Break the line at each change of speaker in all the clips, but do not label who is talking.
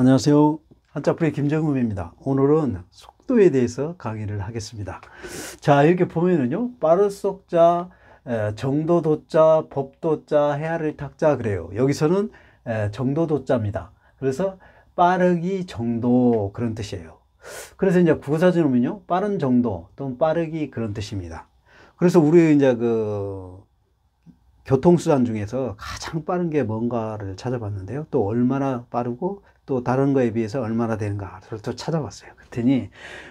안녕하세요. 한자풀이 김정음입니다. 오늘은 속도에 대해서 강의를 하겠습니다. 자, 이렇게 보면은요, 빠른 속자, 정도도자, 법도자, 헤아릴 탁자 그래요. 여기서는 정도도자입니다. 그래서 빠르기 정도 그런 뜻이에요. 그래서 이제 국어사전은요, 빠른 정도 또는 빠르기 그런 뜻입니다. 그래서 우리 이제 교통수단 중에서 가장 빠른 게 뭔가를 찾아봤는데요. 또 얼마나 빠르고 또 다른 거에 비해서 얼마나 되는가를 또 찾아봤어요. 그랬더니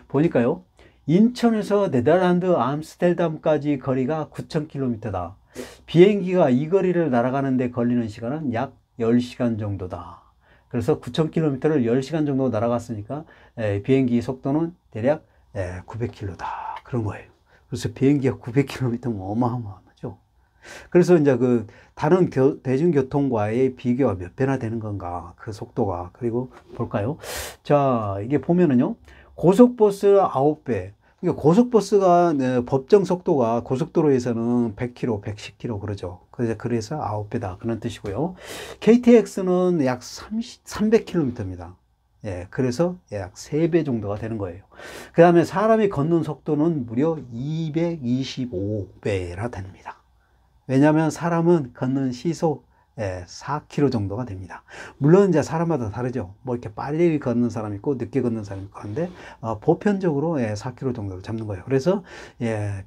보니까요. 인천에서 네덜란드 암스테르담까지 거리가 9,000km다. 비행기가 이 거리를 날아가는데 걸리는 시간은 약 10시간 정도다. 그래서 9,000km를 10시간 정도 날아갔으니까 비행기 속도는 대략 900km다. 그런 거예요. 그래서 비행기가 900km면 어마어마하죠. 그래서 이제 다른 대중교통과의 비교가 몇 배나 되는 건가, 그 속도가. 그리고 볼까요? 자, 이게 보면은요, 고속버스 9배. 그러니까 고속버스가, 법정 속도가 고속도로에서는 100km, 110km 그러죠. 그래서 9배다. 그런 뜻이고요. KTX는 약 300km입니다. 예, 그래서 약 3배 정도가 되는 거예요. 그 다음에 사람이 걷는 속도는 무려 225배나 됩니다. 왜냐하면 사람은 걷는 시속 4km 정도가 됩니다. 물론 이제 사람마다 다르죠. 뭐 이렇게 빨리 걷는 사람이 있고 늦게 걷는 사람이 있고 한데 보편적으로 4km 정도로 잡는 거예요. 그래서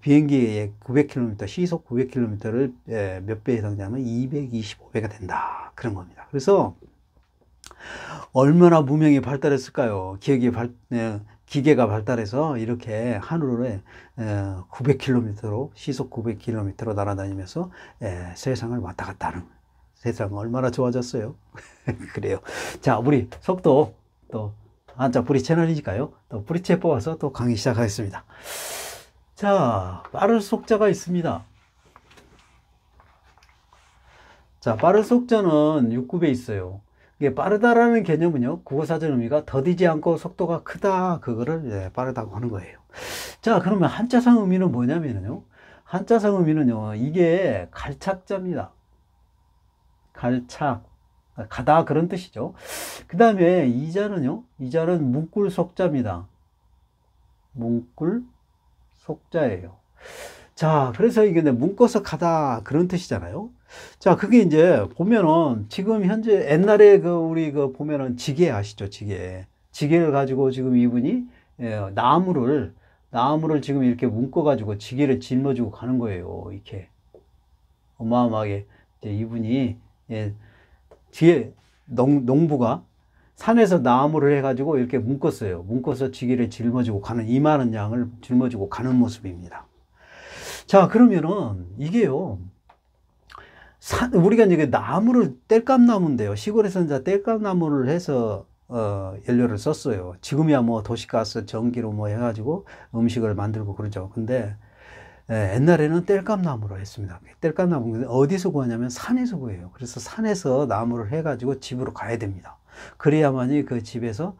비행기의 900km 시속 900km를 몇 배에 해당하냐면 225배가 된다. 그런 겁니다. 그래서 얼마나 문명이 발달했을까요? 기계가 발달해서 이렇게 하늘에 900km로 시속 900km로 날아다니면서 세상을 왔다 갔다 하는, 세상 얼마나 좋아졌어요. 그래요. 자, 우리 속도 또 한자 뿌리 채널이니까요. 또 뿌리채 뽑아서 또 강의 시작하겠습니다. 자, 빠른 속자가 있습니다. 자, 빠른 속자는 6급에 있어요. 이게 빠르다라는 개념은요, 국어사전 의미가 더디지 않고 속도가 크다, 그거를 빠르다고 하는 거예요. 자, 그러면 한자상 의미는 뭐냐면요, 한자상 의미는요, 이게 갈착자입니다. 갈착, 가다 그런 뜻이죠. 그 다음에 이자는요, 이자는 문꿀 속자입니다. 문꿀 속자예요. 자, 그래서 이게 문꿔서 가다 그런 뜻이잖아요. 자, 그게 이제 보면은 지금 현재 옛날에 우리 보면은 지게 아시죠? 지게를 가지고 지금 이분이 나무를 지금 이렇게 묶어 가지고 지게를 짊어지고 가는 거예요. 이렇게 어마어마하게 이제 이분이 뒤에 농부가 산에서 나무를 해가지고 이렇게 묶어서 지게를 짊어지고 가는, 이만한 양을 짊어지고 가는 모습입니다. 자, 그러면은 이게요, 우리가 이제 나무를 땔감나무인데요. 시골에서는 이제 땔감나무를 해서 연료를 썼어요. 지금이야 뭐 도시가스, 전기로 뭐 해가지고 음식을 만들고 그러죠. 근데 옛날에는 땔감나무로 했습니다. 땔감나무 어디서 구하냐면 산에서 구해요. 그래서 산에서 나무를 해가지고 집으로 가야 됩니다. 그래야만이 그 집에서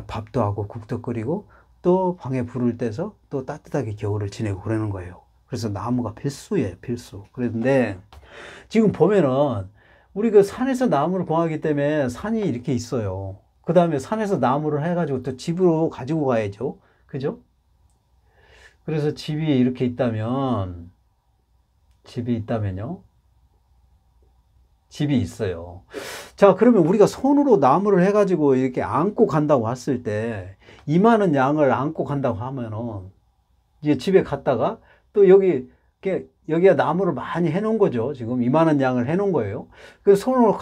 밥도 하고 국도 끓이고 또 방에 불을 떼서 또 따뜻하게 겨울을 지내고 그러는 거예요. 그래서 나무가 필수예요, 필수. 그런데 지금 보면은 우리 산에서 나무를 구하기 때문에 산이 이렇게 있어요. 그 다음에 산에서 나무를 해가지고 또 집으로 가지고 가야죠. 그죠? 그래서 집이 있다면요. 집이 있어요. 자, 그러면 우리가 손으로 나무를 해가지고 이렇게 안고 간다고 했을 때, 이만한 양을 안고 간다고 하면은, 이제 집에 갔다가 또 여기가 나무를 많이 해놓은 거죠. 지금 이만한 양을 해놓은 거예요. 그 손으로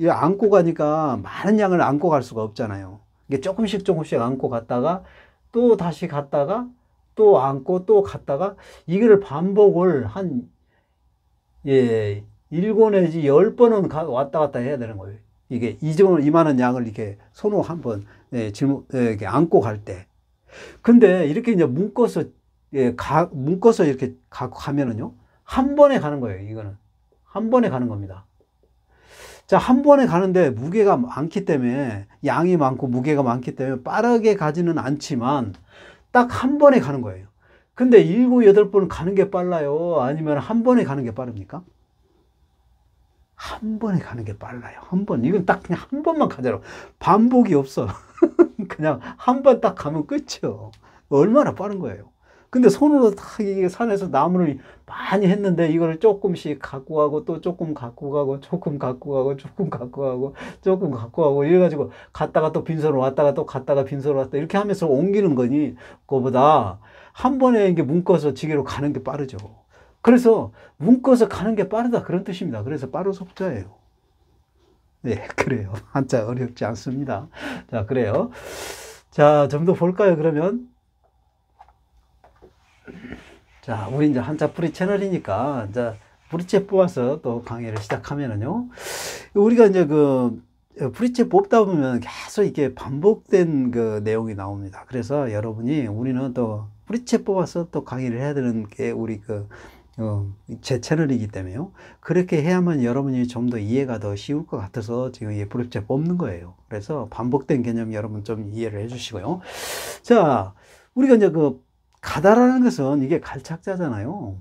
안고 가니까 많은 양을 안고 갈 수가 없잖아요. 이게 조금씩 안고 갔다가 또 다시 갔다가 또 안고 또 갔다가 이거를 반복을 한 7 내지 10번은 왔다 갔다 해야 되는 거예요. 이게 이만한 양을 이렇게 손으로 한번 이렇게 안고 갈 때. 근데 이렇게 이제 묶어서 이렇게 갖고 가면은요, 한 번에 가는 거예요. 이거는 한 번에 가는 겁니다. 자, 한 번에 가는데 무게가 많기 때문에, 양이 많고 무게가 많기 때문에 빠르게 가지는 않지만 딱 한 번에 가는 거예요. 근데 7, 8번 가는 게 빨라요? 아니면 한 번에 가는 게 빠릅니까? 한 번에 가는 게 빨라요. 한 번. 이건 딱 그냥 한 번만 가잖아. 반복이 없어. 그냥 한 번 딱 가면 끝이요. 얼마나 빠른 거예요. 근데 손으로 딱 이게 산에서 나무를 많이 했는데 이걸 조금씩 갖고 가고 또 조금 갖고 가고 조금 갖고 가고 조금 갖고 가고 조금 갖고 가고 이래가지고 갔다가 또 빈손으로 왔다가 또 갔다가 빈손으로 왔다 이렇게 하면서 옮기는 거니 그거보다 한 번에 이게 묶어서 지게로 가는 게 빠르죠. 그래서 묶어서 가는 게 빠르다 그런 뜻입니다. 그래서 빠른 속자예요. 네, 그래요. 한자 어렵지 않습니다. 자, 그래요. 자, 좀 더 볼까요, 그러면? 자, 우리 이제 한자 뿌리 채널이니까, 이제 뿌리채 뽑아서 또 강의를 시작하면은요. 우리가 이제 뿌리채 뽑다 보면 계속 이게 반복된 그 내용이 나옵니다. 그래서 여러분이 우리는 또 뿌리채 뽑아서 또 강의를 해야 되는 게 우리 제 채널이기 때문에요. 그렇게 해야만 여러분이 좀 더 이해가 더 쉬울 것 같아서 지금 이 뿌리채 뽑는 거예요. 그래서 반복된 개념 여러분 좀 이해를 해 주시고요. 자, 우리가 이제 가다라는 것은 이게 갈착자잖아요.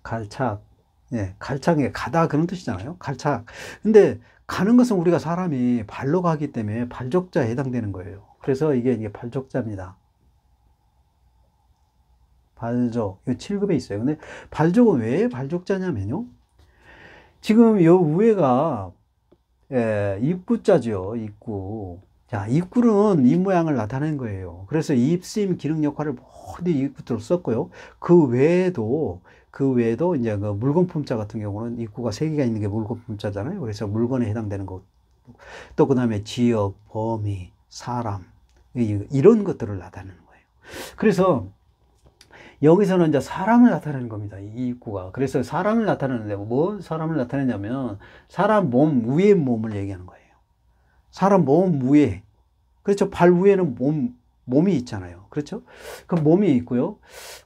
갈착. 예, 갈착이 가다 그런 뜻이잖아요. 갈착. 근데 가는 것은 우리가 사람이 발로 가기 때문에 발족자에 해당되는 거예요. 그래서 이게 발족자입니다. 발족. 이 7급에 있어요. 근데 발족은 왜 발족자냐면요. 지금 요 위에가 입구자죠. 입구. 자, 입구는 입 모양을 나타내는 거예요. 그래서 입심 기능 역할을 모두 입구로 썼고요. 그 외에도 이제 물건품자 같은 경우는 입구가 3개가 있는 게 물건품자잖아요. 그래서 물건에 해당되는 것. 또 그 다음에 지역, 범위, 사람 이런 것들을 나타내는 거예요. 그래서 여기서는 이제 사람을 나타내는 겁니다. 이 입구가. 그래서 사람을 나타내는데 뭐 사람을 나타내냐면 사람 몸 위의 몸을 얘기하는 거예요. 사람 몸 위에. 그렇죠. 발 위에는 몸이 있잖아요. 그렇죠. 그 몸이 있고요.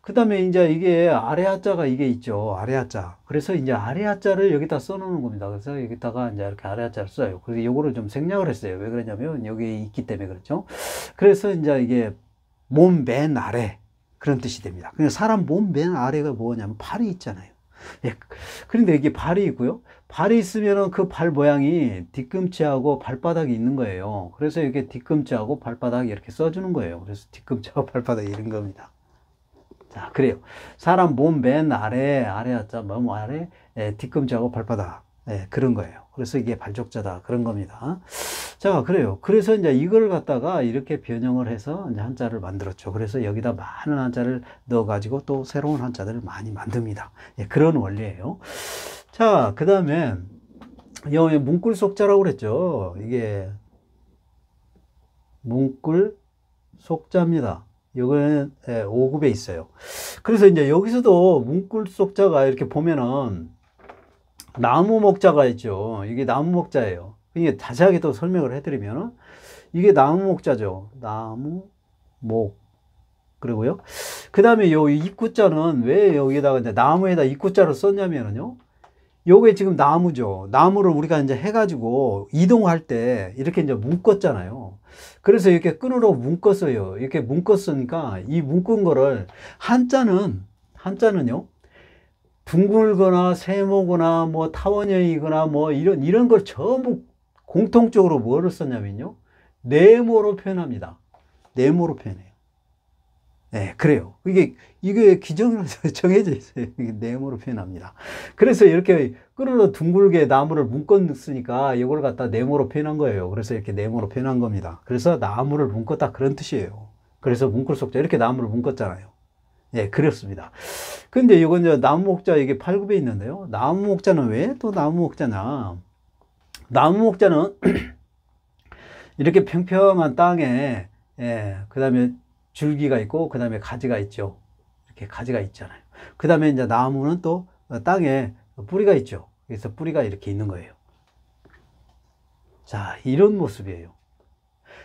그 다음에 이제 이게 아래 하자가 이게 있죠. 아래 하자. 그래서 이제 아래 하자를 여기다 써놓는 겁니다. 그래서 여기다가 이제 이렇게 아래 하자를 써요. 그래서 요거를 좀 생략을 했어요. 왜 그러냐면 여기 있기 때문에 그렇죠. 그래서 이제 이게 몸 맨 아래 그런 뜻이 됩니다. 그냥 사람 몸 맨 아래가 뭐냐면 발이 있잖아요. 예. 그런데 이게 발이 있고요. 발이 있으면은 그 발 모양이 뒤꿈치하고 발바닥이 있는 거예요. 그래서 이렇게 뒤꿈치하고 발바닥 이렇게 써주는 거예요. 그래서 뒤꿈치하고 발바닥 이런 겁니다. 자, 그래요. 사람 몸 맨 아래, 몸 아래, 뒤꿈치하고 발바닥. 그런 거예요. 그래서 이게 발족자다. 그런 겁니다. 자, 그래요. 그래서 이제 이걸 갖다가 이렇게 변형을 해서 이제 한자를 만들었죠. 그래서 여기다 많은 한자를 넣어가지고 또 새로운 한자들을 많이 만듭니다. 그런 원리예요. 자, 그 다음에 여기 문꿀 속자라고 그랬죠. 이게 문꿀 속자입니다. 이거는 5급에 있어요. 그래서 이제 여기서도 문꿀 속자가 이렇게 보면은 나무 목자가 있죠. 이게 나무 목자예요. 이게 자세하게 또 설명을 해드리면 이게 나무 목자죠. 나무 목. 그리고요. 그 다음에 요 입구자는 왜 여기다가 이제 나무에다 입구자를 썼냐면요. 요게 지금 나무죠. 나무를 우리가 이제 해가지고 이동할 때 이렇게 이제 묶었잖아요. 그래서 이렇게 끈으로 묶었어요. 이렇게 묶었으니까 이 묶은 거를 한자는요. 둥글거나 세모거나 뭐 타원형이거나 뭐 이런 걸 전부 공통적으로 뭐를 썼냐면요. 네모로 표현합니다. 네모로 표현해요. 네, 그래요. 이게 기정으로 정해져 있어요. 이게 네모로 표현합니다. 그래서 이렇게 끈으로 둥글게 나무를 묶었으니까 이걸 갖다 네모로 표현한 거예요. 그래서 이렇게 네모로 표현한 겁니다. 그래서 나무를 묶었다 그런 뜻이에요. 그래서 문꿀 속자 이렇게 나무를 묶었잖아요. 예, 그렇습니다. 근데 이건 이제 나무 목자 이게 8급에 있는데요. 나무 목자는 왜 또 나무 목자냐? 나무 목자는 이렇게 평평한 땅에 그 다음에 줄기가 있고 그 다음에 가지가 있죠. 이렇게 가지가 있잖아요. 그 다음에 이제 나무는 또 땅에 뿌리가 있죠. 그래서 뿌리가 이렇게 있는 거예요. 자, 이런 모습이에요.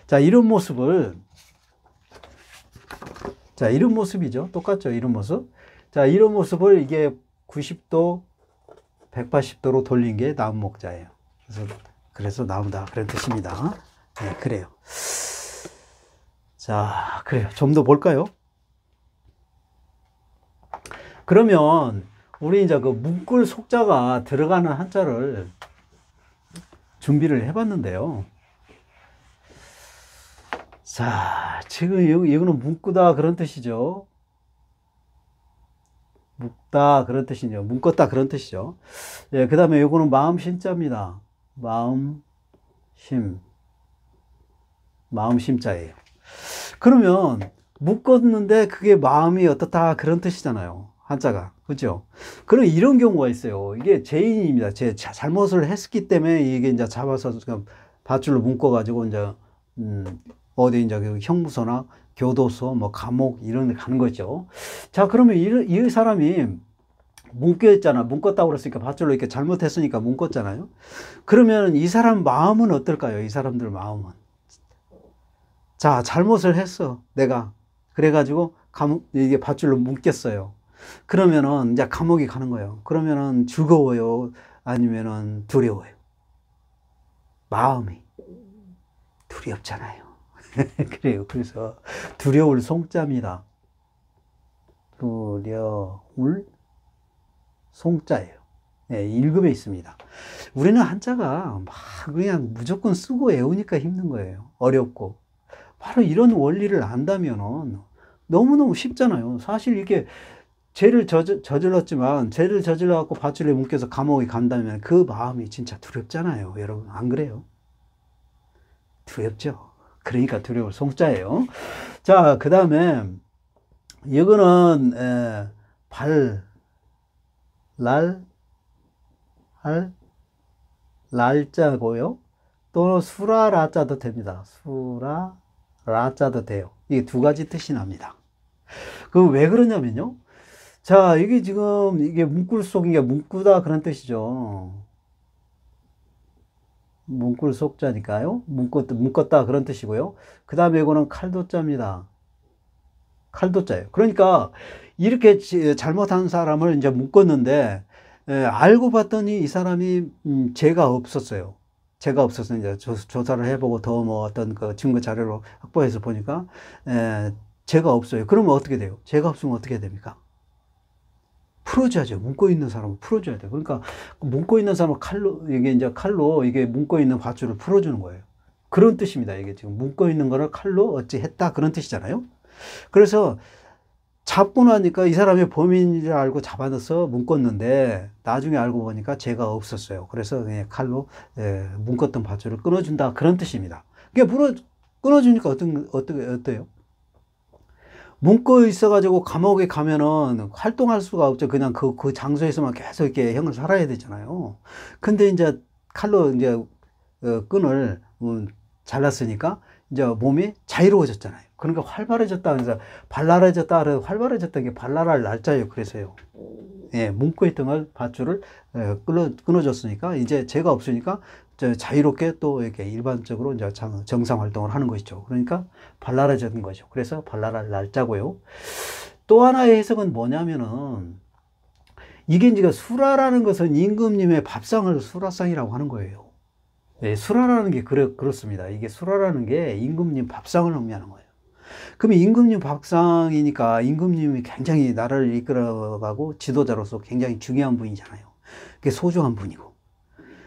자, 이런 모습이죠. 똑같죠. 이런 모습. 자, 이런 모습을 이게 90도, 180도로 돌린 게 나무 목자예요. 그래서 나무다. 그런 뜻입니다. 네, 그래요. 자, 그래요. 좀 더 볼까요? 그러면 우리 이제 그 문구 속자가 들어가는 한자를 준비를 해봤는데요. 자, 지금 이거는 문구다 그런 뜻이죠. 묵다 그런 뜻이죠. 문껐다 그런 뜻이죠. 예, 그 다음에 이거는 마음심자입니다. 마음심자예요. 그러면 묶었는데 그게 마음이 어떻다 그런 뜻이잖아요. 한자가. 그죠? 그럼 이런 경우가 있어요. 이게 죄인입니다. 잘못을 했기 때문에 이게 이제 잡아서 밧줄로 묶어가지고 이제, 어디 이제 그 형무소나 교도소, 뭐 감옥 이런 데 가는 거죠. 자, 그러면 이 사람이 묶었다고 그랬으니까 밧줄로 이렇게 잘못했으니까 묶었잖아요. 그러면 이 사람 마음은 어떨까요? 이 사람들 마음은. 자, 잘못을 했어. 내가. 그래가지고 이게 밧줄로 묶였어요. 그러면은 이제 감옥에 가는 거예요. 그러면은 즐거워요? 아니면은 두려워요? 마음이 두렵잖아요. 그래요. 그래서 두려울 송자입니다. 두려울 송자예요. 네, 1급에 있습니다. 우리는 한자가 막 그냥 무조건 쓰고 외우니까 힘든 거예요. 어렵고. 바로 이런 원리를 안다면은 너무너무 쉽잖아요. 사실 이게 죄를 저질렀지만 죄를 저질러갖고 밧줄에 묶여서 감옥에 간다면 그 마음이 진짜 두렵잖아요. 여러분 안 그래요? 두렵죠. 그러니까 두려울 송자예요. 자, 그 다음에 이거는 랄자고요. 또 수라라자도 됩니다. 수라라자도 돼요. 이게 두 가지 뜻이 납니다. 그 왜 그러냐면요. 자, 이게 지금 이게 문구 속이게 문구다 그런 뜻이죠. 문구를 속자니까요. 묶었다 그런 뜻이고요. 그 다음에 이거는 칼도자입니다. 칼도자예요. 그러니까 이렇게 잘못한 사람을 이제 묶었는데 알고 봤더니 이 사람이 죄가 없었어요. 죄가 없어서 이제 조사를 해보고 더 뭐 어떤 그 증거 자료로 확보해서 보니까 죄가 없어요. 그러면 어떻게 돼요? 죄가 없으면 어떻게 됩니까? 풀어줘야죠. 묶고 있는 사람을 풀어줘야 돼요. 그러니까 묶고 있는 사람을 칼로 이게 묶고 있는 밧줄을 풀어주는 거예요. 그런 뜻입니다. 이게 지금 묶고 있는 거를 칼로 어찌 했다 그런 뜻이잖아요. 그래서 잡고 나니까 이 사람이 범인인 줄 알고 잡아넣어서 묶었는데 나중에 알고 보니까 죄가 없었어요. 그래서 그냥 칼로 묶었던 밧줄을 끊어준다 그런 뜻입니다. 그게 끊어주니까 어때요? 묶어 있어가지고 감옥에 가면은 활동할 수가 없죠. 그냥 그 장소에서만 계속 이렇게 형을 살아야 되잖아요. 근데 이제 칼로 이제 끈을 잘랐으니까 이제 몸이 자유로워졌잖아요. 그러니까 활발해졌다. 그래서 발랄해졌다. 그래서 활발해졌다는 게 발랄할 날짜예요. 그래서요. 예, 묶고 있던 걸 밧줄을 끊어줬으니까 이제 죄가 없으니까 자유롭게 또 이렇게 일반적으로 이제 정상 활동을 하는 것이죠. 그러니까 발랄해지는 거죠. 그래서 발랄할 날짜고요. 또 하나의 해석은 뭐냐면은 이게 이제 수라라는 것은 임금님의 밥상을 수라상이라고 하는 거예요. 예, 수라라는 게 그렇습니다. 이게 수라라는 게 임금님 밥상을 의미하는 거예요. 그러면 임금님 밥상이니까 임금님이 굉장히 나라를 이끌어가고 지도자로서 굉장히 중요한 분이잖아요. 그게 소중한 분이고.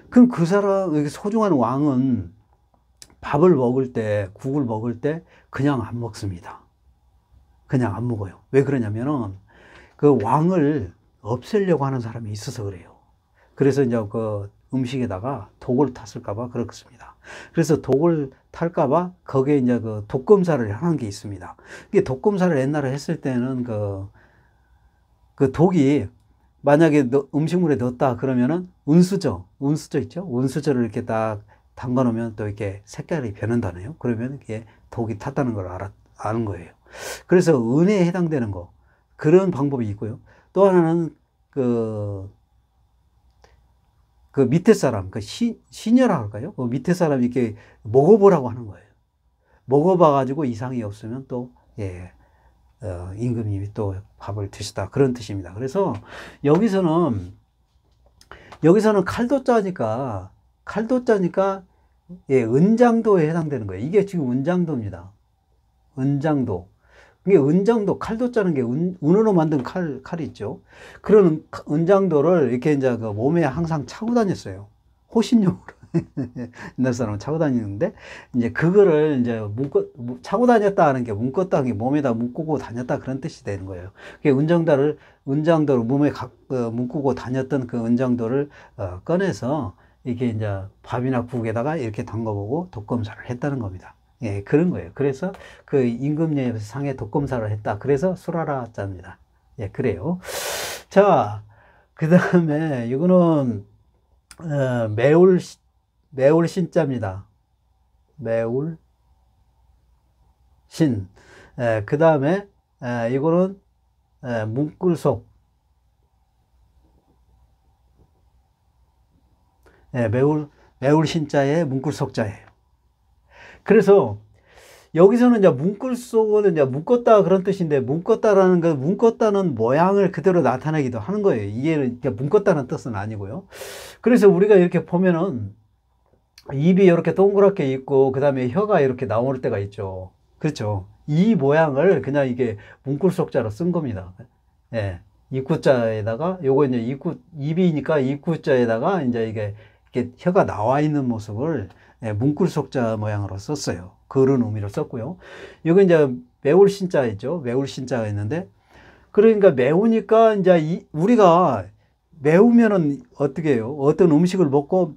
그럼 그 사람, 소중한 왕은 밥을 먹을 때, 국을 먹을 때 그냥 안 먹습니다. 그냥 안 먹어요. 왜 그러냐면은 그 왕을 없애려고 하는 사람이 있어서 그래요. 그래서 이제 그 음식에다가 독을 탔을까봐 그렇습니다. 그래서 독을 탈까봐 거기에 이제 그 독검사를 하는 게 있습니다. 이게 독검사를 옛날에 했을 때는 그 독이 만약에 음식물에 넣었다 그러면은 운수저 있죠? 운수저를 이렇게 딱 담가 놓으면 또 이렇게 색깔이 변한다네요. 그러면 이게 독이 탔다는 걸 아는 거예요. 그래서 은혜에 해당되는 거 그런 방법이 있고요. 또 하나는 그 밑에 사람, 시녀라고 할까요? 그 밑에 사람이 이렇게 먹어보라고 하는 거예요. 먹어봐가지고 이상이 없으면 또, 임금님이 또 밥을 드시다. 그런 뜻입니다. 그래서 여기서는 칼도자니까, 은장도에 해당되는 거예요. 이게 지금 은장도입니다. 은장도. 이게 은장도, 칼도 자는 게 은으로 만든 칼이 있죠. 그런 은장도를 이렇게 이제 그 몸에 항상 차고 다녔어요. 호신용으로. 옛날 사람은 차고 다니는데, 이제 그거를 이제 차고 다녔다 하는 게 묶었다 하는 게 몸에다 묶고 다녔다 그런 뜻이 되는 거예요. 그게 은장도를 몸에 묶고 다녔던 그 은장도를 꺼내서 이게 이제 밥이나 국에다가 이렇게 담가보고 독검사를 했다는 겁니다. 예, 그런 거예요. 그래서 그 임금예상에 독검사를 했다. 그래서 수라라 자입니다. 예, 그래요. 자, 그 다음에 이거는 매울 신자입니다. 매울 신. 그 다음에 이거는 문꿀속. 매울 신자의 문꿀속자예요. 그래서 여기서는 이제 문꿀속은 이제 묶었다 그런 뜻인데, 묶었다라는 건 묶었다는 모양을 그대로 나타내기도 하는 거예요. 이게 묶었다는 뜻은 아니고요. 그래서 우리가 이렇게 보면은 입이 이렇게 동그랗게 있고 그 다음에 혀가 이렇게 나올 때가 있죠. 그렇죠. 이 모양을 그냥 이게 문꿀속자로 쓴 겁니다. 예. 입구자에다가 요거 이제 입이니까 입구자에다가 이제 이게 이렇게 혀가 나와 있는 모습을 문꿀속자 모양으로 썼어요. 그런 의미로 썼고요. 여기 이제 매울 신자 있죠. 매울 신자가 있는데, 그러니까 매우니까 이제 우리가 매우면은 어떻게 해요? 어떤 음식을 먹고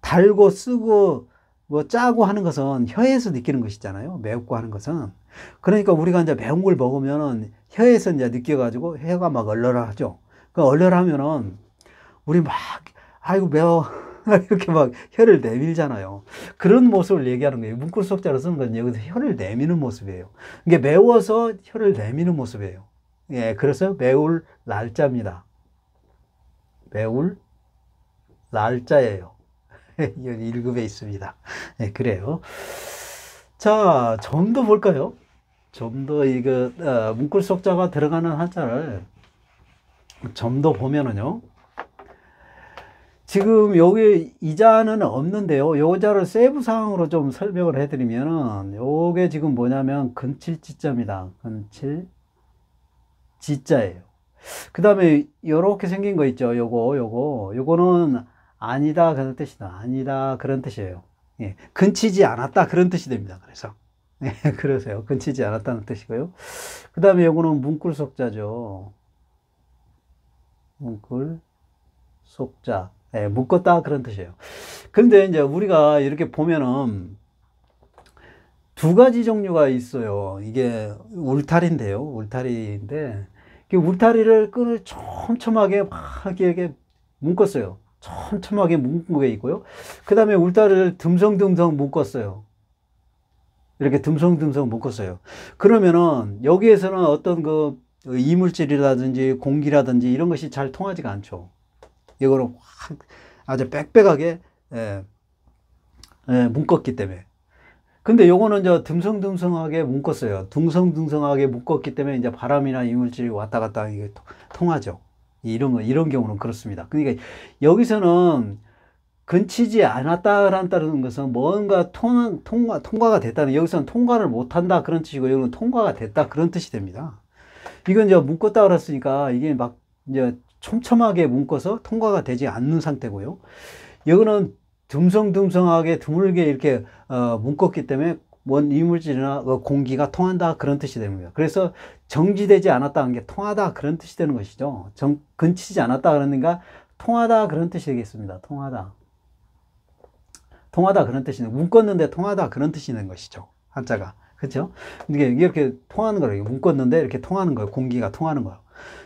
달고 쓰고 뭐 짜고 하는 것은 혀에서 느끼는 것이잖아요. 매웠고 하는 것은. 그러니까 우리가 이제 매운 걸 먹으면은 혀에서 이제 느껴가지고 혀가 막 얼얼하죠. 그 얼얼하면은 우리 막 아이고 매워 이렇게 막 혀를 내밀잖아요. 그런 모습을 얘기하는 거예요. 문꿀속자로 쓰는 건 여기서 혀를 내미는 모습이에요. 이게 매워서 혀를 내미는 모습이에요. 예, 그래서 매울 날짜입니다. 매울 날짜예요. 1급에 있습니다. 네, 그래요. 자, 좀 더 볼까요? 좀 더 이거 문꿀속자가 들어가는 한자를 좀 더 보면은요. 지금 여기 이 자는 없는데요. 요 자를 세부 사항으로 좀 설명을 해드리면은 요게 지금 뭐냐면 근칠지자입니다. 근칠지자예요. 그 다음에 요렇게 생긴 거 있죠. 요거는 아니다 그런 뜻이다. 아니다 그런 뜻이에요. 예, 근치지 않았다 그런 뜻이 됩니다. 그래서 예, 그러세요. 근치지 않았다는 뜻이고요. 그 다음에 요거는 문꿀속자죠. 문꿀속자. 예, 묶었다 그런 뜻이에요. 그런데 이제 우리가 이렇게 보면은 두 가지 종류가 있어요. 이게 울타리인데요. 울타리인데 울타리를 끈을 촘촘하게 막 이렇게 묶었어요. 촘촘하게 묶은 게 있고요. 그 다음에 울타리를 듬성듬성 묶었어요. 이렇게 듬성듬성 묶었어요. 그러면은 여기에서는 어떤 그 이물질이라든지 공기라든지 이런 것이 잘 통하지가 않죠. 이거는 확 아주 빽빽하게 묶었기 때문에. 근데 요거는 이제 듬성듬성하게 묶었어요. 듬성듬성하게 묶었기 때문에 이제 바람이나 이물질이 왔다 갔다 이게 통하죠. 이런 경우는 그렇습니다. 그러니까 여기서는 근치지 않았다라는 것은 뭔가 통과가 됐다는, 여기서는 통과를 못한다 그런 뜻이고, 여기는 통과가 됐다 그런 뜻이 됩니다. 이건 이제 묶었다 그랬으니까 이게 막 이제 촘촘하게 묶어서 통과가 되지 않는 상태고요. 이거는 듬성듬성하게 드물게 이렇게 묶었기 때문에 뭔 이물질이나 공기가 통한다 그런 뜻이 됩니다. 그래서 정지되지 않았다는 게 통하다 그런 뜻이 되는 것이죠. 근치지 않았다 그러니까 통하다 그런 뜻이 되겠습니다. 통하다 그런 뜻이네. 묶었는데 통하다 그런 뜻이 되는 것이죠. 한자가. 그렇죠? 이게 이렇게 통하는 거예요. 묶었는데 이렇게 통하는 거예요. 공기가 통하는 거예요.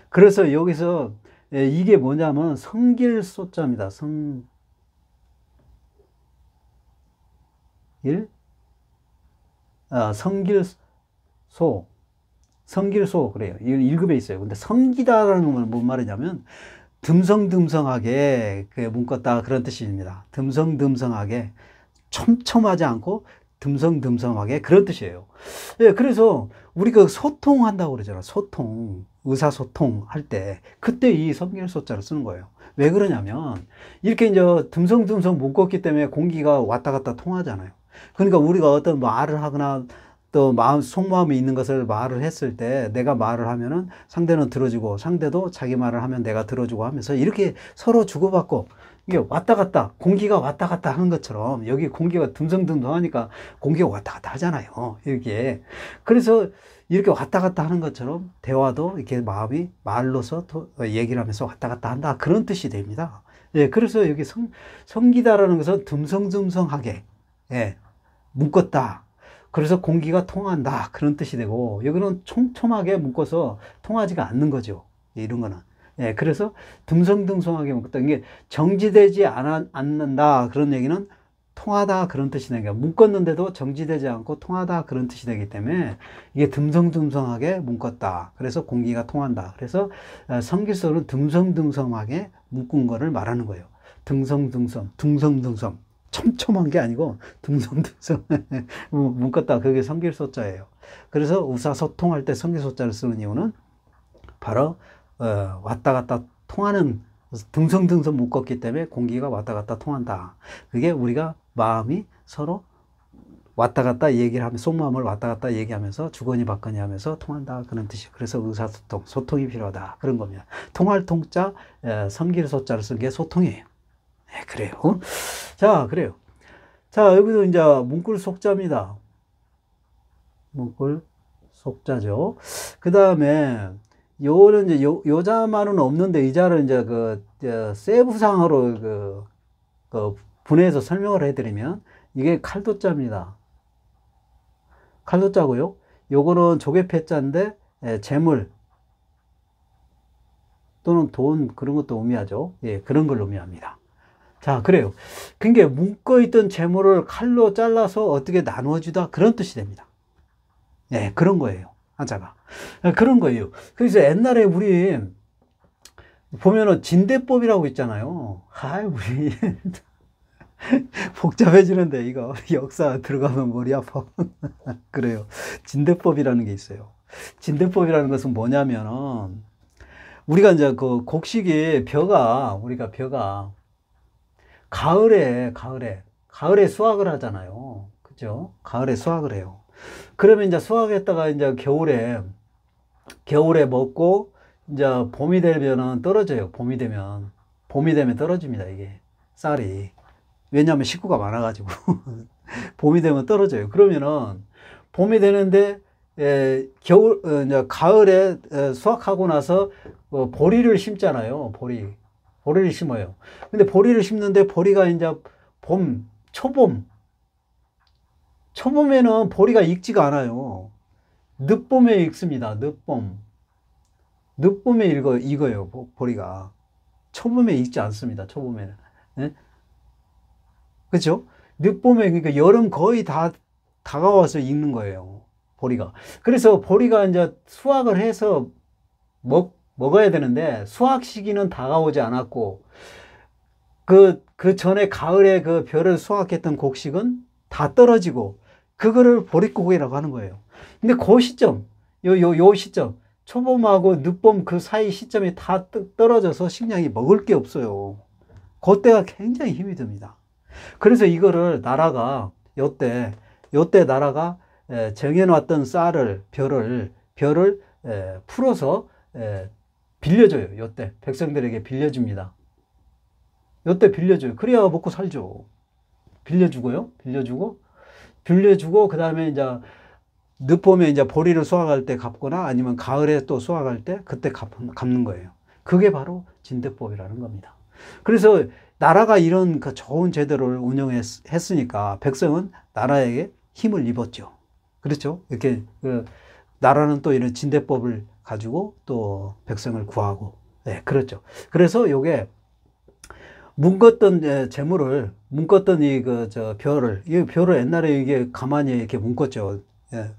그래서 여기서 이게 뭐냐면 성길소자입니다. 성길소 그래요. 이건 1급에 있어요. 근데 성기다라는 건 뭔 말이냐면 듬성듬성하게 묶었다 그런 뜻입니다. 듬성듬성하게 촘촘하지 않고 듬성듬성하게 그런 뜻이에요. 예, 그래서 우리가 소통한다고 그러잖아. 의사소통 할 때 그때 이 성길소자를 쓰는 거예요. 왜 그러냐면 이렇게 이제 듬성듬성 묶었기 때문에 공기가 왔다 갔다 통하잖아요. 그러니까 우리가 어떤 말을 하거나 또 마음, 속마음이 있는 것을 말을 했을 때 내가 말을 하면은 상대는 들어주고 상대도 자기 말을 하면 내가 들어주고 하면서 이렇게 서로 주고받고 이게 왔다 갔다, 공기가 왔다 갔다 하는 것처럼 여기 공기가 듬성듬성하니까 공기가 왔다 갔다 하잖아요. 이렇게. 그래서 이렇게 왔다 갔다 하는 것처럼 대화도 이렇게 마음이 말로서 얘기를 하면서 왔다 갔다 한다. 그런 뜻이 됩니다. 예, 그래서 여기 성기다라는 것은 듬성듬성하게, 예, 묶었다. 그래서 공기가 통한다. 그런 뜻이 되고, 여기는 촘촘하게 묶어서 통하지가 않는 거죠. 이런 거는. 예, 그래서 듬성듬성하게 묶었다. 이게 정지되지 않는다. 그런 얘기는 통하다. 그런 뜻이 되니까 묶었는데도 정지되지 않고 통하다. 그런 뜻이 되기 때문에 이게 듬성듬성하게 묶었다. 그래서 공기가 통한다. 그래서 성기서는 듬성듬성하게 묶은 거를 말하는 거예요. 듬성듬성. 촘촘한 게 아니고 듬성듬성 묶었다. 그게 성길소자예요. 그래서 의사소통할 때 성길소자를 쓰는 이유는 바로 왔다 갔다 통하는, 듬성듬성 묶었기 때문에 공기가 왔다 갔다 통한다. 그게 우리가 마음이 서로 왔다 갔다 얘기를 하면, 속마음을 왔다 갔다 얘기하면서 주거니 받거니 하면서 통한다. 그런 뜻이에요. 그래서 의사소통, 소통이 필요하다. 그런 겁니다. 통할 통자, 성길소자를 쓴 게 소통이에요. 네, 그래요. 자, 그래요. 자, 여기도 이제 문구 속자입니다. 문구 속자죠. 그 다음에 요는 이제 요자만은 없는데 이 자를 이제 세부상으로 분해해서 설명을 해드리면 이게 칼도자입니다. 칼도자고요. 요거는 조개패자인데 재물 또는 돈 그런 것도 의미하죠. 예, 그런 걸 의미합니다. 자, 그래요. 그게 묶어있던 재물을 칼로 잘라서 어떻게 나누어주다 그런 뜻이 됩니다. 예, 그런 거예요. 한자가. 그런 거예요. 그래서 옛날에 우리 보면은 진대법이라고 있잖아요. 우리 복잡해지는데 이거 역사 들어가면 머리 아파. 그래요. 진대법이라는 게 있어요. 진대법이라는 것은 뭐냐면은 우리가 이제 그 곡식이 우리가 벼가 가을에 수확을 하잖아요. 그죠? 가을에 수확을 해요. 그러면 이제 수확했다가 이제 겨울에 먹고 이제 봄이 되면은 떨어져요. 봄이 되면 떨어집니다. 이게 쌀이. 왜냐하면 식구가 많아가지고 봄이 되면 떨어져요. 그러면은 봄이 되는데 이제 가을에 수확하고 나서 보리를 심잖아요. 보리를 심어요. 근데 보리를 심는데 보리가 이제 초봄에는 보리가 익지가 않아요. 늦봄에 익습니다. 늦봄에 익어요. 보리가. 초봄에 익지 않습니다. 초봄에는. 네? 그렇죠? 늦봄에, 그러니까 여름 거의 다 다가와서 익는 거예요. 보리가. 그래서 보리가 이제 수확을 해서 먹어야 되는데 수확 시기는 다가오지 않았고 그 전에 가을에 그 벼를 수확했던 곡식은 다 떨어지고 그거를 보릿고개라고 하는 거예요. 근데 그 시점, 요 시점, 초봄하고 늦봄 그 사이 시점이 다 떨어져서 식량이 먹을 게 없어요. 그때가 굉장히 힘이 듭니다. 그래서 이거를 나라가 요때 나라가 정해놨던 벼를 풀어서 빌려줘요. 요때 백성들에게 빌려줍니다. 요때 빌려줘요. 그래야 먹고 살죠. 빌려주고 그 다음에 이제 늦봄에 이제 보리를 수확할 때 갚거나 아니면 가을에 또 수확할 때 그때 갚는 거예요. 그게 바로 진대법이라는 겁니다. 그래서 나라가 이런 그 좋은 제도를 운영했으니까 백성은 나라에게 힘을 입었죠. 그렇죠? 이렇게 나라는 또 이런 진대법을 가지고 또 백성을 구하고, 네, 그렇죠. 그래서 요게 묶었던 재물을 묶었던 이 벼를 옛날에 이게 가만히 이렇게 묶었죠. 예.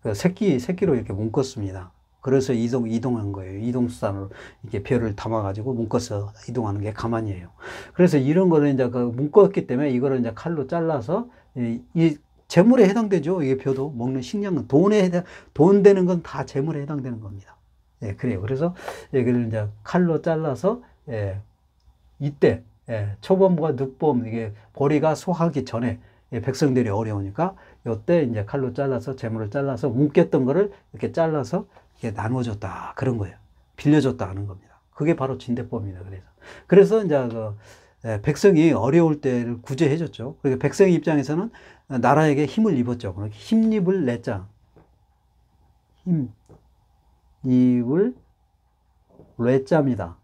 그 새끼로 이렇게 묶었습니다. 그래서 이동한 거예요. 이동수단으로 이렇게 벼를 담아가지고 묶어서 이동하는 게 가만히에요. 그래서 이런 거를 이제 묶었기 때문에 이거를 이제 칼로 잘라서 이 재물에 해당되죠. 이게 벼도 먹는 식량은 돈 되는 건 다 재물에 해당되는 겁니다. 예, 그래요. 그래서 이걸 이제 칼로 잘라서 이때 초봄과 늦봄 이게 보리가 수확하기 전에 예, 백성들이 어려우니까 요때 이제 칼로 잘라서 재물을 잘라서 묶였던 거를 이렇게 잘라서 이렇게 나눠줬다 그런 거예요. 빌려줬다 하는 겁니다. 그게 바로 진대법입니다. 그래서 이제 그 예, 백성이 어려울 때를 구제해 줬죠. 그러니까 백성 입장에서는 나라에게 힘을 입었죠. 힘입을 내자. 힘입을 뇌자입니다.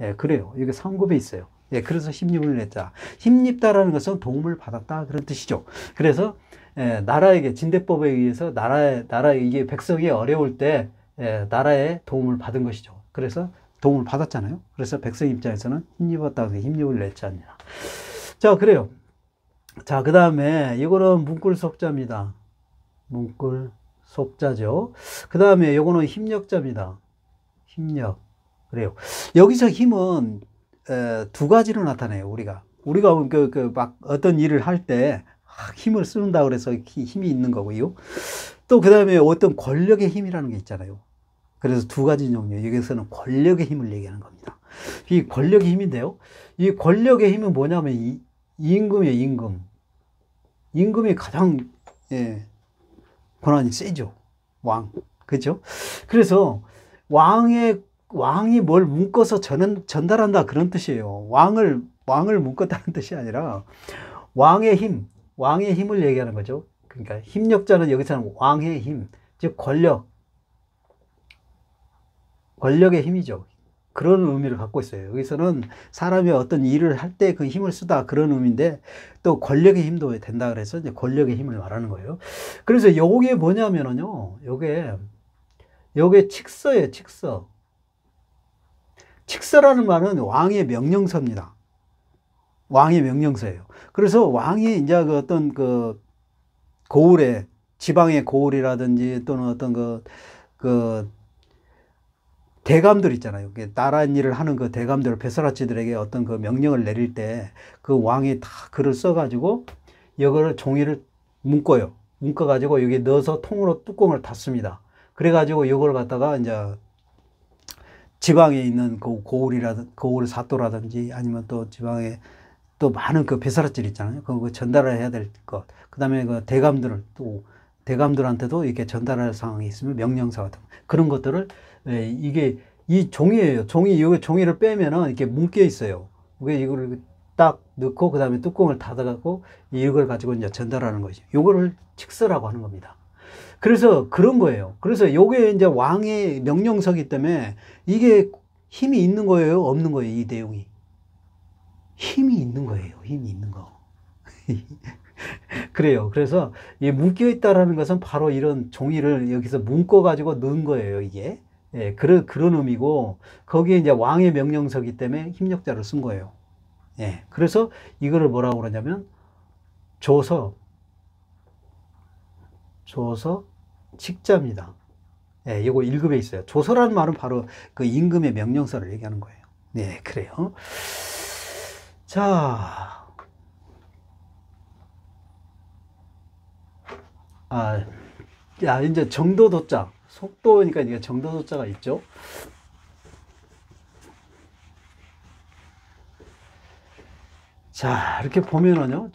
예, 그래요. 이게 상급에 있어요. 예, 그래서 힘입을 냈자. 힘입다라는 것은 도움을 받았다 그런 뜻이죠. 그래서 예, 나라에게 진대법에 의해서 이게 백성이 어려울 때 예, 나라의 도움을 받은 것이죠. 그래서 도움을 받았잖아요. 그래서 백성 입장에서는 힘입었다 그래서 힘입을 냈자입니다. 자, 그래요. 자, 그 다음에 이거는 문꿀 속자입니다. 문꿀 속자죠. 그 다음에 이거는 힘력자입니다. 힘력. 그래요. 여기서 힘은 두 가지로 나타내요. 우리가 막 어떤 일을 할 때 힘을 쓰는다 그래서 힘이 있는 거고요. 또 그 다음에 어떤 권력의 힘이라는 게 있잖아요. 그래서 두 가지 종류. 여기서는 권력의 힘을 얘기하는 겁니다. 이 권력의 힘인데요. 이 권력의 힘은 뭐냐면 임금이에요. 임금. 임금이 가장 예, 권한이 세죠. 왕. 그렇죠? 그래서 왕이 뭘 묶어서 전달한다 그런 뜻이에요. 왕을 묶었다는 뜻이 아니라 왕의 힘을 얘기하는 거죠. 그러니까 힘력자는 여기서는 왕의 힘, 즉 권력의 힘이죠. 그런 의미를 갖고 있어요. 여기서는 사람이 어떤 일을 할 때 그 힘을 쓰다 그런 의미인데 또 권력의 힘도 된다 그래서 이제 권력의 힘을 말하는 거예요. 그래서 요게 뭐냐면은요, 요게 칙서예요, 칙서. 칙서라는 말은 왕의 명령서입니다. 왕의 명령서예요. 그래서 왕이 이제 그 어떤 그 고을에, 지방의 고을이라든지 또는 어떤 그 대감들 있잖아요. 나라 일을 하는 그 대감들, 베스라치들에게 어떤 그 명령을 내릴 때 그 왕이 다 글을 써가지고 이거를 종이를 묶어요. 묶어가지고 여기 넣어서 통으로 뚜껑을 닫습니다. 그래가지고 이걸 갖다가 이제 지방에 있는 그 고을 사또라든지 아니면 또 지방에 또 많은 그 배사라질 있잖아요. 그거 전달을 해야 될 것. 그 다음에 그 대감들한테도 이렇게 전달할 상황이 있으면 명령서 같은 그런 것들을 이게 이 종이에요. 종이를 빼면은 이렇게 묶여 있어요. 이거를 딱 넣고 그 다음에 뚜껑을 닫아갖고 이걸 가지고 이제 전달하는 거죠. 요거를 칙서라고 하는 겁니다. 그래서 그런 거예요. 그래서 요게 이제 왕의 명령서기 때문에 이게 힘이 있는 거예요? 없는 거예요? 이 내용이. 힘이 있는 거예요. 힘이 있는 거. 그래요. 그래서 이 묶여 있다라는 것은 바로 이런 종이를 여기서 묶어가지고 넣은 거예요, 이게. 예, 그런 의미고, 거기에 이제 왕의 명령서기 때문에 힘력자를 쓴 거예요. 예, 그래서 이거를 뭐라고 그러냐면, 조서 칙자입니다. 예, 이거 1급에 있어요. 조서라는 말은 바로 그 임금의 명령서를 얘기하는 거예요. 네, 그래요. 자, 이제 정도도자. 속도니까 이게 정도도자가 있죠. 자, 이렇게 보면은요,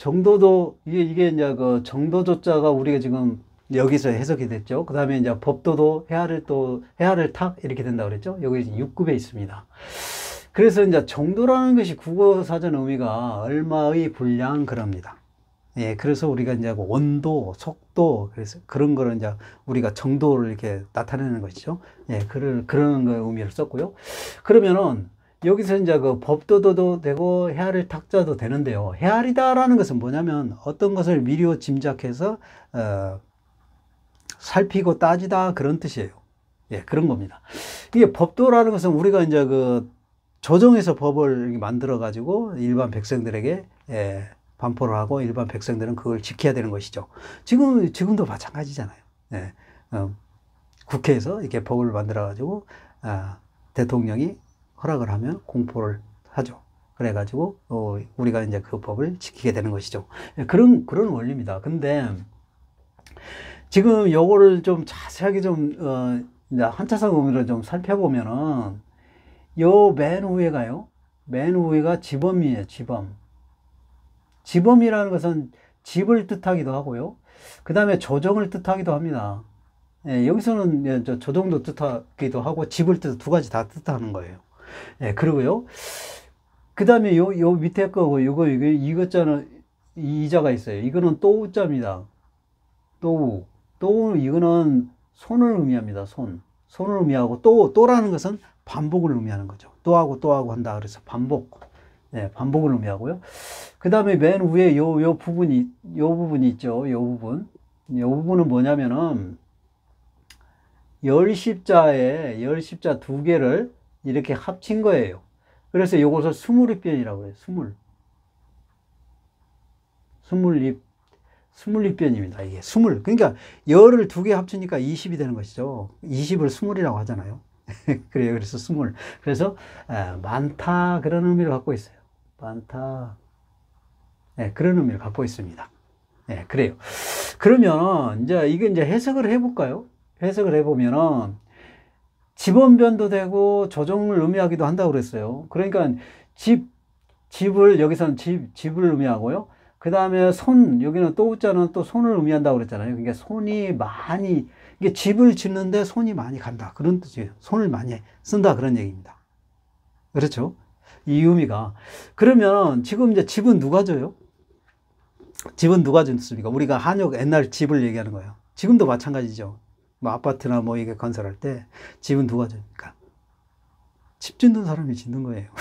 이게 이제 그 정도조자가 우리가 지금 여기서 해석이 됐죠. 그 다음에 이제 법도도 해아를 탁 이렇게 된다고 그랬죠. 여기 6급에 있습니다. 그래서 이제 정도라는 것이 국어사전 의미가 얼마의 분량 그럽니다. 예, 그래서 우리가 이제 온도, 속도, 그래서 그런 거를 이제 우리가 정도를 이렇게 나타내는 것이죠. 예, 그런 거 의미를 썼고요. 그러면은 여기서 이제 그 법도도 되고 헤아릴 탁자도 되는데요. 헤아리다라는 것은 뭐냐면 어떤 것을 미리 짐작해서 살피고 따지다 그런 뜻이에요. 예, 그런 겁니다. 이게 법도라는 것은 우리가 이제 그 조정해서 법을 만들어 가지고 일반 백성들에게 반포를 하고 일반 백성들은 그걸 지켜야 되는 것이죠. 지금도 마찬가지잖아요. 예, 국회에서 이렇게 법을 만들어 가지고 대통령이 허락을 하면 공포를 하죠. 그래가지고 우리가 이제 그 법을 지키게 되는 것이죠. 그런 원리입니다. 근데 지금 요거를 좀 자세하게 좀 이제 한차성 의미로 좀 살펴보면은 요 맨 위에가 지범이에요. 지범. 지범이라는 것은 집을 뜻하기도 하고요. 그 다음에 조정을 뜻하기도 합니다. 예, 여기서는 예, 조정도 뜻하기도 하고 집을 두 가지 다 뜻하는 거예요. 예, 그리고요. 그 다음에 요 밑에 거고 이것자는 이자가 있어요. 이거는 또우자입니다. 또우 이거는 손을 의미합니다. 손을 의미하고 또라는 것은 반복을 의미하는 거죠. 또하고 한다 그래서 반복. 네, 반복을 의미하고요. 그 다음에 맨 위에 요 부분이 있죠. 요 부분은 뭐냐면은 열십자 두 개를 이렇게 합친 거예요. 그래서 요것을 스물입변이라고 해요. 스물입변입니다. 이게 그러니까 열을 두 개 합치니까 20이 되는 것이죠. 20을 스물이라고 하잖아요. 그래요. 그래서 그래서 많다 그런 의미를 갖고 있어요. 많다. 네, 그런 의미를 갖고 있습니다. 네, 그래요. 그러면 이제 이게 이제 해석을 해볼까요? 해석을 해보면은 집원변도 되고 조정을 의미하기도 한다고 그랬어요. 그러니까 집을 여기서는 집을 의미하고요. 그 다음에 여기는 또우자는 또 손을 의미한다고 그랬잖아요. 그러니까 손이 많이, 이게 집을 짓는데 손이 많이 간다. 그런 뜻이에요. 손을 많이 쓴다. 그런 얘기입니다. 그렇죠? 이 의미가. 그러면 지금 이제 집은 누가 져요? 집은 누가 짓습니까? 우리가 한옥 옛날 집을 얘기하는 거예요. 지금도 마찬가지죠. 뭐 아파트나 뭐 이게 건설할 때 집은 누가 줍니까? 집 짓는 사람이 짓는 거예요.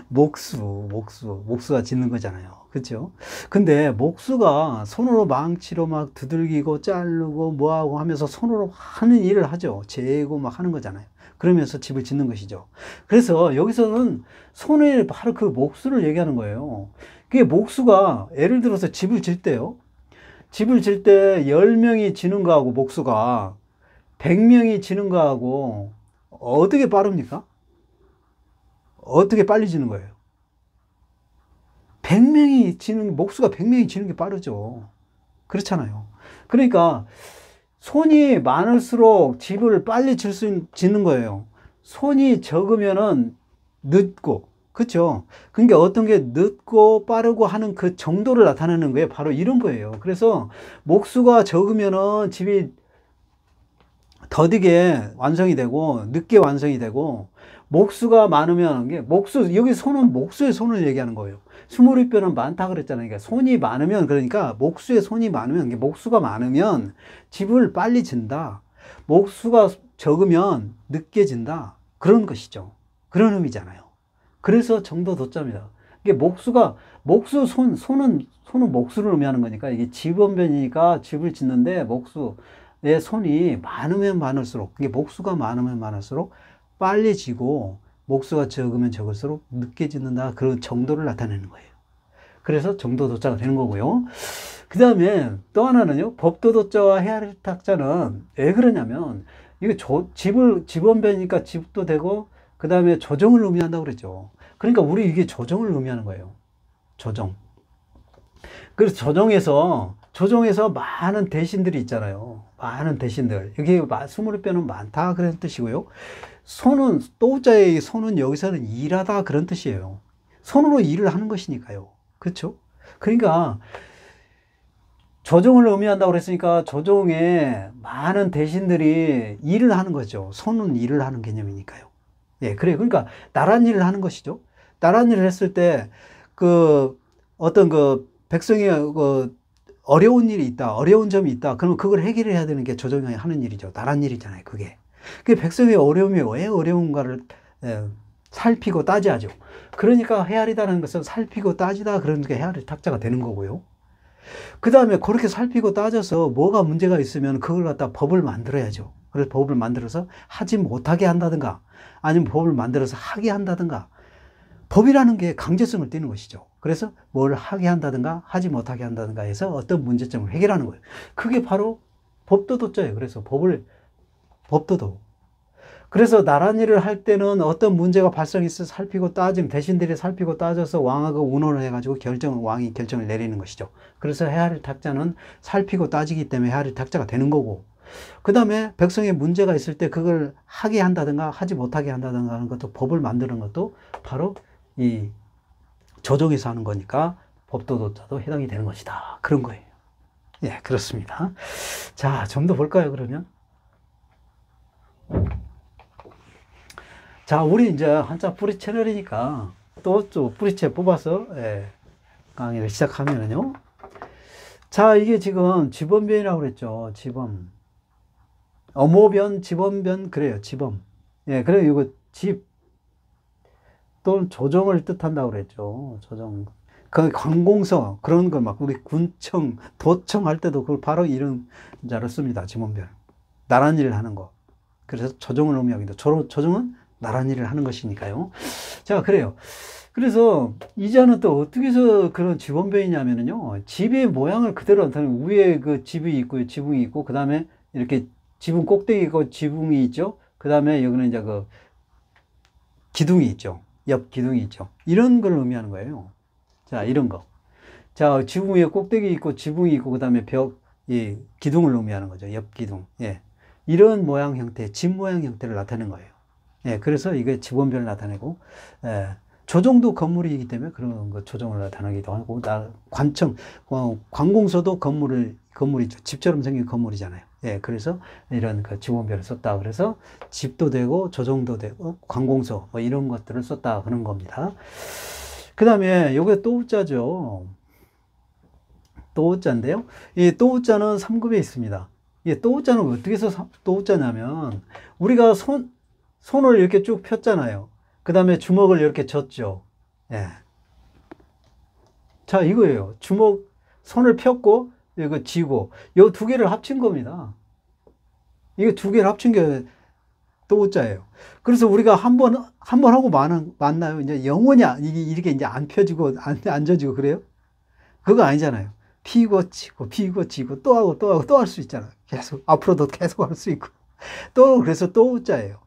목수가 짓는 거잖아요. 그렇죠? 근데 목수가 손으로 망치로 막 두들기고 자르고 뭐하고 하면서 손으로 하는 일을 하죠. 재고 막 하는 거잖아요. 그러면서 집을 짓는 것이죠. 그래서 여기서는 손에 바로 그 목수를 얘기하는 거예요. 그게 목수가 예를 들어서 집을 질 때요. 집을 질 때 10명이 지는 거하고 목수가 100명이 지는 거하고 어떻게 빠릅니까? 어떻게 빨리 지는 거예요? 목수가 100명이 지는 게 빠르죠. 그렇잖아요. 그러니까 손이 많을수록 집을 빨리 짓는 거예요. 손이 적으면은 늦고, 그렇죠? 그러니까 어떤 게 늦고 빠르고 하는 그 정도를 나타내는 게 바로 이런 거예요. 그래서 목수가 적으면은 집이 더디게 완성이 되고 늦게 완성이 되고, 목수가 많으면 여기 손은 목수의 손을 얘기하는 거예요. 스물입변은 많다 그랬잖아요. 그러니까 손이 많으면, 그러니까 목수의 손이 많으면, 목수가 많으면 집을 빨리 짓는다. 목수가 적으면 늦게 진다. 그런 것이죠. 그런 의미잖아요. 그래서 정도 도자입니다. 이게 손은 목수를 의미하는 거니까, 이게 집원변이니까 집을 짓는데 목수의 손이 많으면 많을수록, 이게 목수가 많으면 많을수록 빨리 지고, 목수가 적으면 적을수록 늦게 짓는다. 그런 정도를 나타내는 거예요. 그래서 정도 도자가 되는 거고요. 그 다음에 또 하나는요, 법도 도자와 헤아릴 탁자는 왜 그러냐면, 이게 집원변이니까 집도 되고, 그 다음에 조정을 의미한다고 그랬죠. 그러니까 이게 조정을 의미하는 거예요. 조정. 그래서 조정에서 많은 대신들이 있잖아요. 많은 대신들. 여기 스물입변은 많다 그런 뜻이고요. 또우자의 손은 여기서는 일하다 그런 뜻이에요. 손으로 일을 하는 것이니까요. 그렇죠? 그러니까 조정을 의미한다고 그랬으니까 조정에 많은 대신들이 일을 하는 거죠. 손은 일을 하는 개념이니까요. 예, 그래요. 그러니까 나란 일을 하는 것이죠. 나란 일을 했을 때 어떤 백성이 어려운 일이 있다, 어려운 점이 있다. 그러면 그걸 해결해야 되는 게 조정이 하는 일이죠. 나란 일이잖아요. 그게 백성의 어려움이 왜 어려운가를 살피고 따져야죠. 그러니까 헤아리다는 것은 살피고 따지다, 그러니까 헤아릴 탁자가 되는 거고요. 그 다음에 그렇게 살피고 따져서 뭐가 문제가 있으면 그걸 갖다 법을 만들어야죠. 그래서 법을 만들어서 하지 못하게 한다든가, 아니면 법을 만들어서 하게 한다든가. 법이라는 게 강제성을 띠는 것이죠. 그래서 뭘 하게 한다든가 하지 못하게 한다든가 해서 어떤 문제점을 해결하는 거예요. 그게 바로 법도도자예요. 그래서 법도도. 그래서 나란 일을 할 때는 어떤 문제가 발생해서 살피고 대신들이 살피고 따져서 왕하고 의논을 해가지고 왕이 결정을 내리는 것이죠. 그래서 헤아릴 탁자는 살피고 따지기 때문에 헤아릴 탁자가 되는 거고, 그 다음에 백성의 문제가 있을 때 그걸 하게 한다든가 하지 못하게 한다든가 하는 것도, 법을 만드는 것도 바로 이 조정에서 하는 거니까 법도도자도 해당이 되는 것이다. 그런 거예요. 예, 그렇습니다. 자, 좀 더 볼까요, 그러면? 자, 우리 이제 한자 뿌리 채널이니까 또 뿌리채 뽑아서, 예, 강의를 시작하면은요. 자, 이게 지금 지범변이라고 그랬죠. 지범. 어모변, 지범변, 그래요. 지범. 예, 그래요. 이거 집 또는 조정을 뜻한다고 그랬죠. 조정. 그 관공서 그런 거 막 우리 군청, 도청 할 때도 그걸 바로 이런 자로 씁니다. 지범변. 나란 일을 하는 거. 그래서 조정을 의미하기도. 조정은 나란 일을 하는 것이니까요. 자, 그래요. 그래서 이 자는 또 어떻게 해서 그런 지범변이냐면요. 집의 모양을 그대로 나타내는 위에 그 집이 있고요. 지붕이 있고, 그 다음에 이렇게 지붕 꼭대기 있고 지붕이 있죠. 그 다음에 여기는 이제 그 기둥이 있죠. 옆 기둥이 있죠. 이런 걸 의미하는 거예요. 자, 이런 거. 자, 지붕 위에 꼭대기 있고 지붕이 있고 그 다음에 벽, 이 기둥을 의미하는 거죠. 옆 기둥. 예. 이런 모양 형태, 집 모양 형태를 나타내는 거예요. 예. 그래서 이게 지범변을 나타내고, 예. 조정도 건물이기 때문에 그런 거 조정을 나타내기도 하고, 관청, 관공서도 건물이죠. 집처럼 생긴 건물이잖아요. 예, 그래서 이런 그 지범변을 썼다. 그래서 집도 되고, 조정도 되고, 관공서, 뭐 이런 것들을 썼다. 그런 겁니다. 그 다음에 요게 또우자죠. 또우자인데요. 이 또우자는 3급에 있습니다. 이 또우자는 어떻게 해서 또우자냐면, 우리가 손을 이렇게 쭉 폈잖아요. 그 다음에 주먹을 이렇게 졌죠. 예. 자, 이거예요. 손을 폈고, 이거 쥐고, 이 두 개를 합친 겁니다. 이거 두 개를 합친 게 또우자예요. 그래서 우리가 한 번 하고 만나요. 이제 영원히 이렇게 이제 안 펴지고, 안 져지고 그래요? 그거 아니잖아요. 피고 치고, 또 하고, 또 할 수 있잖아요. 계속, 앞으로도 계속 할 수 있고. 그래서 또우자예요.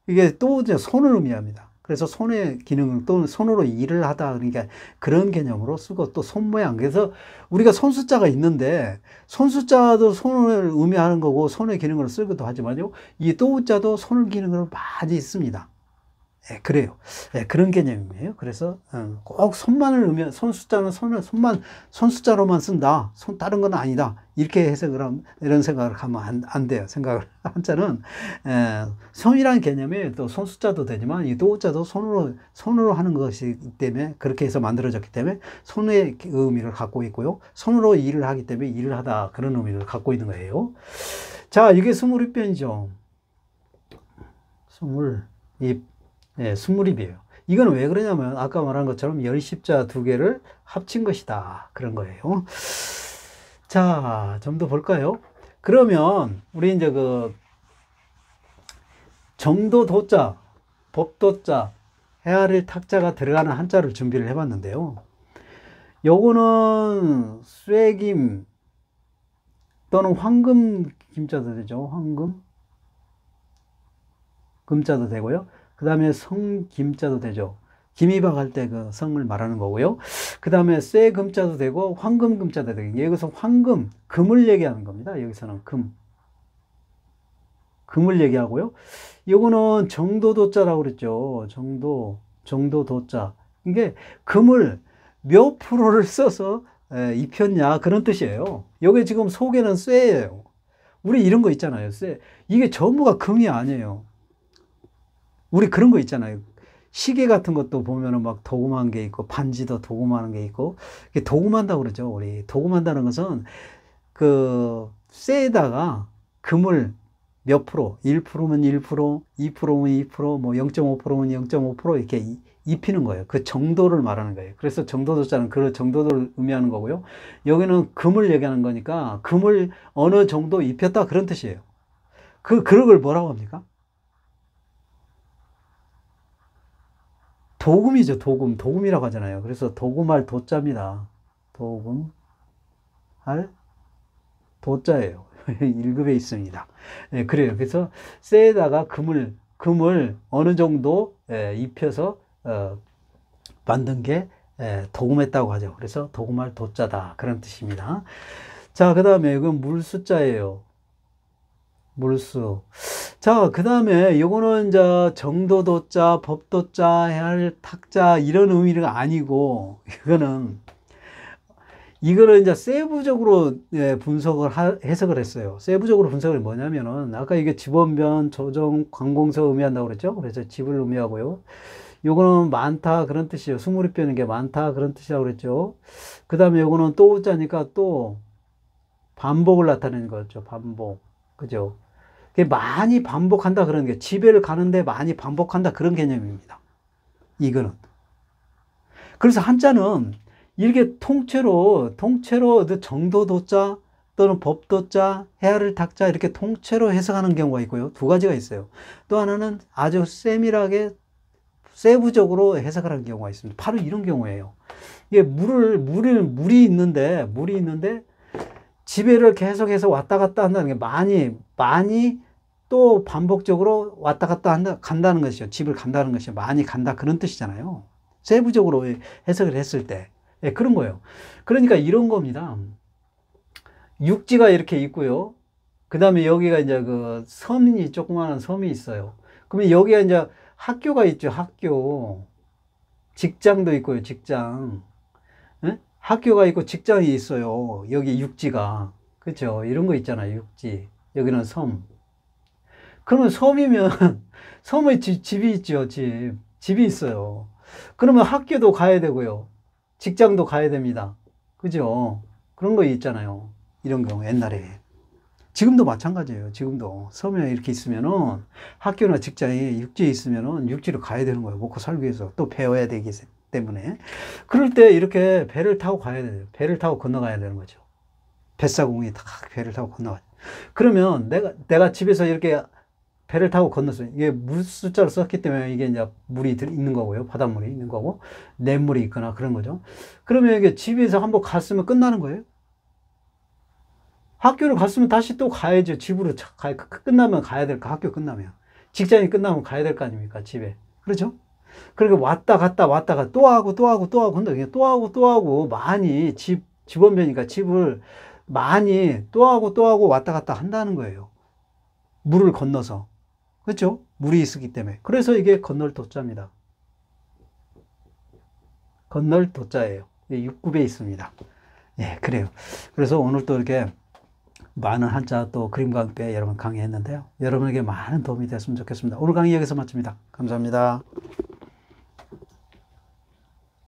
이게 또우자, 손을 의미합니다. 그래서 손의 기능을 또는 손으로 일을 하다, 그러니까 그런 개념으로 쓰고, 또 손 모양. 그래서 우리가 손숫자가 있는데, 손숫자도 손을 의미하는 거고, 손의 기능으로 쓰기도 하지만요, 이 또우자도 손을 기능으로 많이 씁니다. 예, 그래요. 예, 그런 개념이에요. 그래서 꼭 손만을 의미한, 손숫자는 손숫자로만 쓴다. 다른 건 아니다. 이렇게 해석을 하면, 이런 생각을 하면 안 돼요. 한자는 손이라는 개념이 또 손숫자도 되지만 이 또우자도 손으로 하는 것이기 때문에, 그렇게 해서 만들어졌기 때문에 손의 의미를 갖고 있고요. 손으로 일을 하기 때문에 일을 하다, 그런 의미를 갖고 있는 거예요. 자, 이게 스물입변이죠. 예, 스물입이에요. 이건 왜 그러냐면 아까 말한 것처럼 열십자 두 개를 합친 것이다. 그런 거예요. 자, 좀 더 볼까요? 그러면 우리 이제 그 정도도자, 법도자, 헤아릴 탁자가 들어가는 한자를 준비를 해봤는데요. 요거는 쇠김 또는 황금 김자도 되죠. 황금 금자도 되고요. 그 다음에 성김자도 되죠. 김이박 할 때 그 성을 말하는 거고요. 그 다음에 쇠금자도 되고 황금금자도 되고, 여기서 황금, 금을 얘기하는 겁니다. 여기서는 금을 얘기하고요. 이거는 정도도자라고 그랬죠. 정도도자. 이게 금을 몇 프로를 써서 입혔냐, 그런 뜻이에요. 여기 지금 속에는 쇠예요. 우리 이런 거 있잖아요. 쇠. 이게 전부가 금이 아니에요. 우리 그런 거 있잖아요. 시계 같은 것도 보면은 막 도금한 게 있고, 반지도 도금하는 게 있고, 도금한다고 그러죠. 우리 도금한다는 것은 그 쇠에다가 금을 몇 프로, 1%면 1%, 2%면 2%, 뭐 0.5%면 0.5% 이렇게 입히는 거예요. 그 정도를 말하는 거예요. 그래서 정도도자는 그 정도를 의미하는 거고요. 여기는 금을 얘기하는 거니까 금을 어느 정도 입혔다, 그런 뜻이에요. 그런 걸 뭐라고 합니까? 도금이죠. 도금이라고 하잖아요. 그래서 도금할 도자입니다. 도금할 도자예요. 1급에 있습니다. 네, 그래요. 그래서 쇠에다가 금을 어느 정도 입혀서 만든 게 도금했다고 하죠. 그래서 도금할 도자다, 그런 뜻입니다. 자, 그 다음에 이건 물수자예요. 물수. 자, 그 다음에 요거는 이제 정도도자, 법도자, 해할 탁자, 이런 의미가 아니고, 이거는 이거를 이제 세부적으로 해석을 했어요. 세부적으로 분석을 뭐냐면은, 아까 이게 집원변, 조정, 관공서 의미한다고 그랬죠? 그래서 집을 의미하고요. 요거는 많다, 그런 뜻이에요. 수무리뼈는 게 많다, 그런 뜻이라고 그랬죠. 그 다음에 요거는 또 우자니까 또 반복을 나타내는 거죠. 반복. 그죠? 그게 많이 반복한다, 그런 게. 지배를 가는데 많이 반복한다, 그런 개념입니다. 이거는. 그래서 한자는 이렇게 통째로 정도도자 또는 법도자, 해아를 닦자 이렇게 통째로 해석하는 경우가 있고요. 두 가지가 있어요. 또 하나는 아주 세밀하게 세부적으로 해석을 하는 경우가 있습니다. 바로 이런 경우예요. 이게 물이 있는데 지배를 계속해서 왔다 갔다 한다는 게 많이 또 반복적으로 왔다 갔다 간다는 것이죠. 집을 간다는 것이죠. 많이 간다, 그런 뜻이잖아요. 세부적으로 해석을 했을 때. 예, 그런 거예요. 그러니까 이런 겁니다. 육지가 이렇게 있고요. 그 다음에 여기가 이제 그 조그마한 섬이 있어요. 그러면 여기가 이제 학교가 있죠. 학교. 직장도 있고요. 직장. 예? 학교가 있고 직장이 있어요. 여기 육지가. 그렇죠. 이런 거 있잖아요. 육지. 여기는 섬. 그러면 섬이면 섬의 집이 있죠. 집이 있어요. 그러면 학교도 가야 되고요. 직장도 가야 됩니다. 그죠? 그런 거 있잖아요. 이런 경우 옛날에. 지금도 마찬가지예요. 지금도 섬에 이렇게 있으면은 학교나 직장이 육지에 있으면은 육지로 가야 되는 거예요. 먹고 살기 위해서. 또 배워야 되기 때문에. 그럴 때 이렇게 배를 타고 가야 돼요. 배를 타고 건너가야 되는 거죠. 뱃사공이 다 배를 타고 건너가요. 그러면 내가 집에서 이렇게 배를 타고 건넜어요. 이게 물 숫자를 썼기 때문에 이게 이제 물이 있는 거고요. 바닷물이 있는 거고, 냇물이 있거나 그런 거죠. 그러면 이게 집에서 한번 갔으면 끝나는 거예요. 학교를 갔으면 다시 또 가야죠. 집으로 끝나면 가야 될 거, 학교 끝나면. 직장이 끝나면 가야 될 거 아닙니까? 집에. 그렇죠? 그러니까 왔다 갔다 또 하고 근데 또 하고 많이 집원변이니까 집을 많이 또 하고 왔다 갔다 한다는 거예요. 물을 건너서. 그렇죠? 물이 있기 때문에. 그래서 이게 건널 도자입니다. 건널 도자예요. 육급에 있습니다. 예, 그래요. 그래서 오늘 또 이렇게 많은 한자 또 그림과 함께 여러분 강의했는데요. 여러분에게 많은 도움이 됐으면 좋겠습니다. 오늘 강의 여기서 마칩니다. 감사합니다.